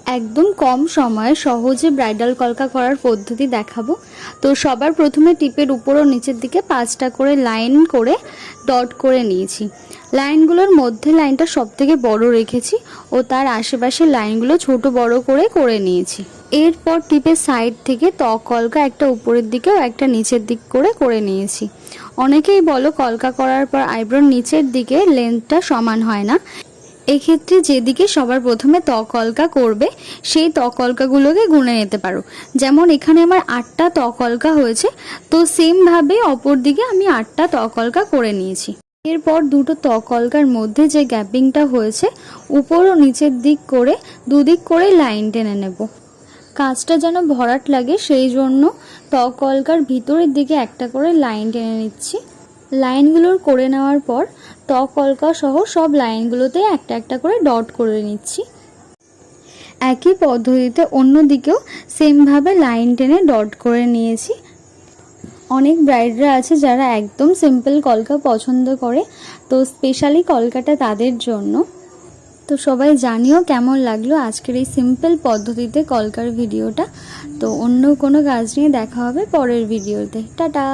একদম কম সময়ে সহজে ব্রাইডাল কলকা করার পদ্ধতি দেখাবো। তো সবার প্রথমে টিপের উপর ও নিচের দিকে 5টা করে লাইন করে ডট করে নিয়েছি। লাইনগুলোর মধ্যে লাইনটা সবথেকে বড় রেখেছি ও তার আশেপাশের লাইনগুলো ছোট বড় করে নিয়েছি। এরপর টিপের সাইড থেকে ত্বক কলকা একটা উপরের দিকে ও একটা নিচের দিক করে নিয়েছি। অনেকেই বলো কলকা করার পর আইব্রোর নিচের দিকে লেন্থটা সমান হয় না। এক্ষেত্রে যেদিকে সবার প্রথমে ত্বক কলকা করবে সেই ত্বক কলকাগুলোকে গুনে নিতে পারো। যেমন এখানে আমার 8টা ত্বক কলকা হয়েছে, তো সেমভাবে অপর দিকে আমি 8টা ত্বক কলকা করে নিয়েছি। এরপর দুটো ত্বক কলকার মধ্যে যে গ্যাপিংটা হয়েছে উপর ও নিচের দিক করে দুদিক করে লাইন টেনে নেব। কাজটা যেন ভরাট লাগে সেই জন্য ত্বক কলকার ভিতরের দিকে একটা করে লাইন টেনে নিচ্ছি। লাইনগুলোর করে নেওয়ার পর ত্বক কলকা সহ সব লাইনগুলোতে একটা একটা করে ডট করে নিচ্ছি। একই পদ্ধতিতে অন্য দিকেও সেমভাবে লাইন টেনে ডট করে নিয়েছি। অনেক ব্রাইডরা আছে যারা একদম সিম্পল কলকা পছন্দ করে, তো স্পেশালি কলকাটা তাদের জন্য। তো সবাই জানিও কেমন লাগলো আজকের এই সিম্পল পদ্ধতিতে কলকার ভিডিওটা। তো অন্য কোনো কাজ নিয়ে দেখা হবে পরের ভিডিওতে। টাটা।